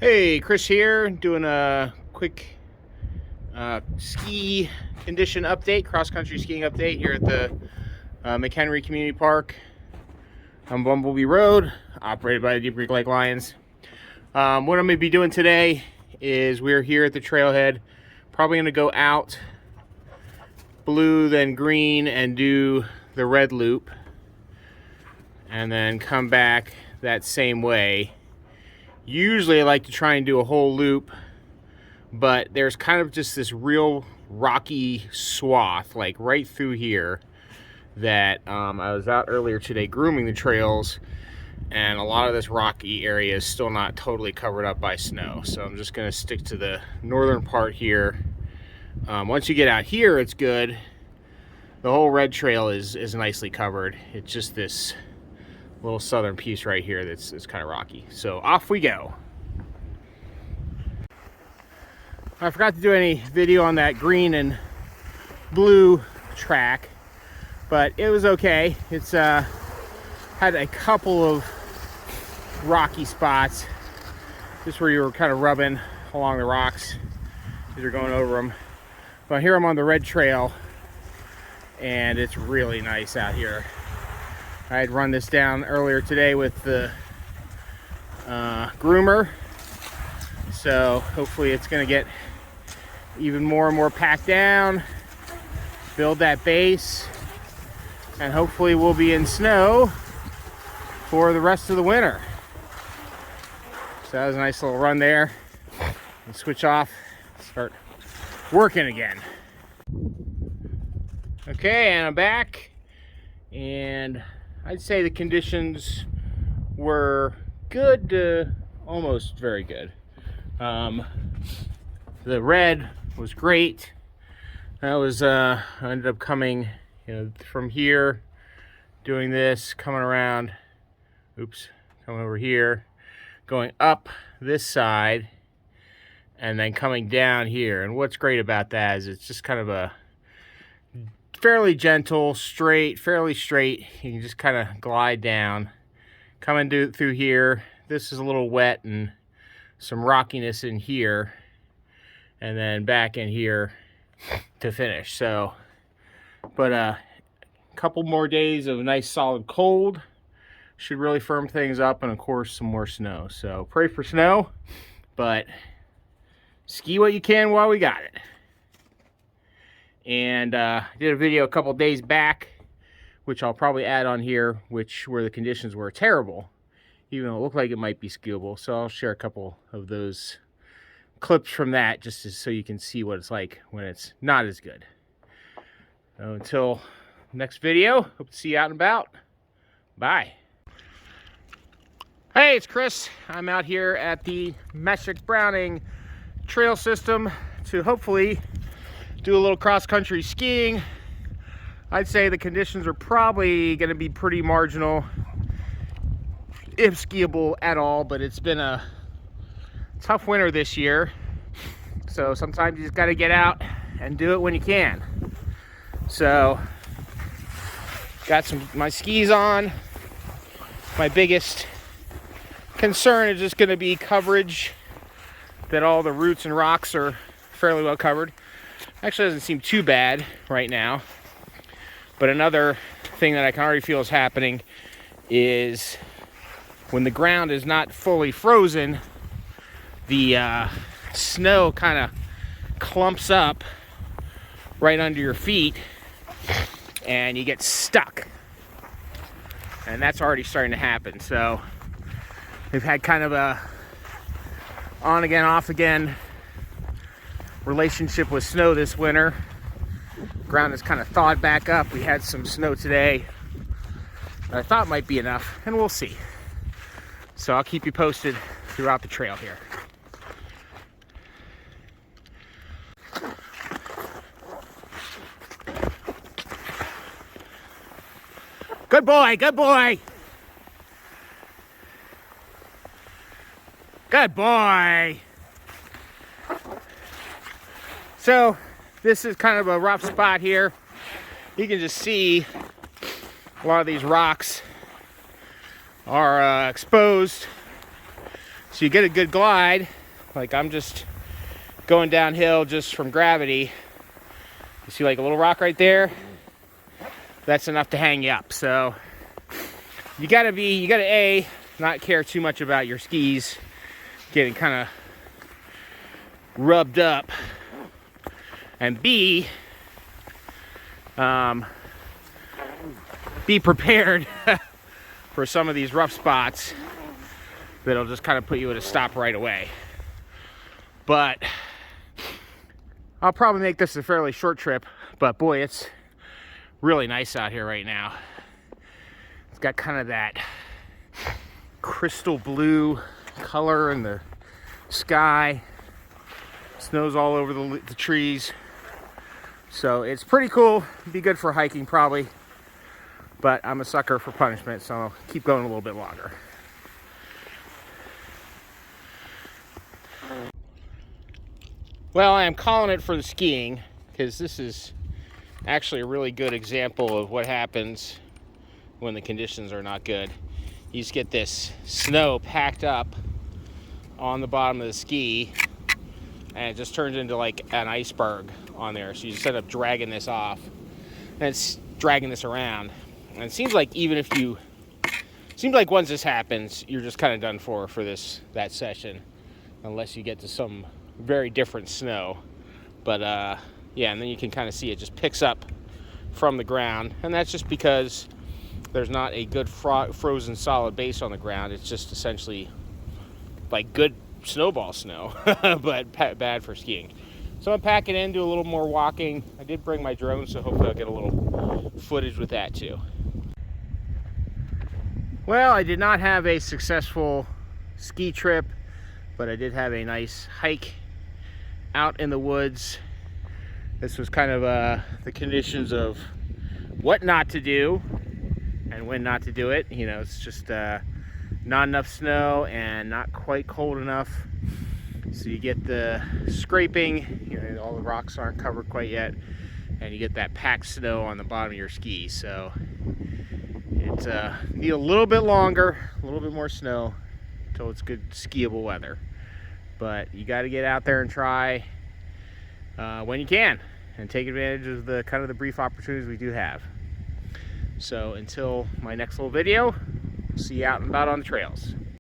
Hey, Chris here, doing a quick ski condition update, cross-country skiing update here at the McHenry Community Park on Bumblebee Road, operated by the Deep Creek Lake Lions. What I'm going to be doing today is we're here at the trailhead, probably going to go out blue, then green, and do the red loop, and then come back that same way. Usually I like to try and do a whole loop, but there's kind of just this real rocky swath, like right through here, that I was out earlier today grooming the trails, and a lot of this rocky area is still not totally covered up by snow. So I'm just gonna stick to the northern part here. Once you get out here, it's good. The whole red trail is nicely covered. It's just this little southern piece right here that's kind of rocky. So off we go. I forgot to do any video on that green and blue track, but it was okay. It's had a couple of rocky spots, just where you were kind of rubbing along the rocks as you're going over them. But here I'm on the red trail, and it's really nice out here. I had run this down earlier today with the groomer, so hopefully it's going to get even more and more packed down, build that base, and hopefully we'll be in snow for the rest of the winter. So that was a nice little run there. And switch off, start working again. Okay, and I'm back, and I'd say the conditions were good to almost very good. The red was great. That was I ended up coming, from here, doing this, coming around, coming over here, going up this side, and then coming down here. And what's great about that is it's just kind of a fairly gentle, fairly straight. You can just kind of glide down, coming through here. This is a little wet and some rockiness in here, and then back in here to finish. So, but a couple more days of nice solid cold should really firm things up, and of course some more snow. So pray for snow, but ski what you can while we got it. And I did a video a couple days back, which I'll probably add on here, where the conditions were terrible, even though it looked like it might be skiable. So I'll share a couple of those clips from that, just so you can see what it's like when it's not as good. So until next video, hope to see you out and about. Bye. Hey, it's Chris. I'm out here at the Meshick Browning trail system to hopefully do a little cross-country skiing. I'd say the conditions are probably going to be pretty marginal, if skiable at all, but it's been a tough winter this year. So sometimes you just got to get out and do it when you can. So got my skis on. My biggest concern is just going to be coverage, that all the roots and rocks are fairly well covered. Actually doesn't seem too bad right now. But another thing that I can already feel is happening is when the ground is not fully frozen, the snow kind of clumps up right under your feet and you get stuck. And that's already starting to happen. So we've had kind of a on again, off again relationship with snow this winter. Ground is kind of thawed back up. We had some snow today that I thought might be enough, and we'll see. So I'll keep you posted throughout the trail here. Good boy, good boy. Good boy. So this is kind of a rough spot here. You can just see a lot of these rocks are exposed So you get a good glide. Like I'm just going downhill just from gravity. You see like a little rock right there? That's enough to hang you up. So you gotta A, not care too much about your skis getting kind of rubbed up, and B, be prepared for some of these rough spots that'll just kind of put you at a stop right away. But I'll probably make this a fairly short trip, but boy, it's really nice out here right now. It's got kind of that crystal blue color in the sky. Snow's all over the trees. So it's pretty cool. Be good for hiking probably. But I'm a sucker for punishment, so I'll keep going a little bit longer. Well, I am calling it for the skiing because this is actually a really good example of what happens when the conditions are not good. You just get this snow packed up on the bottom of the ski, and it just turns into like an iceberg on there. So you just end up dragging this off, and it's dragging this around. And it seems like once this happens, you're just kind of done for that session, unless you get to some very different snow. But yeah, and then you can kind of see it just picks up from the ground, and that's just because there's not a good frozen solid base on the ground. It's just essentially like good snowball snow, but bad for skiing. So I'm gonna pack it in, do a little more walking. I did bring my drone, so hopefully I'll get a little footage with that too. Well, I did not have a successful ski trip, but I did have a nice hike out in the woods. This was kind of the conditions of what not to do and when not to do it. You know, it's just not enough snow and not quite cold enough. So you get the scraping, you know, all the rocks aren't covered quite yet, and you get that packed snow on the bottom of your skis. So it's need a little bit longer, a little bit more snow until it's good skiable weather. But you got to get out there and try when you can, and take advantage of the kind of the brief opportunities we do have. So until my next little video, see you out and about on the trails.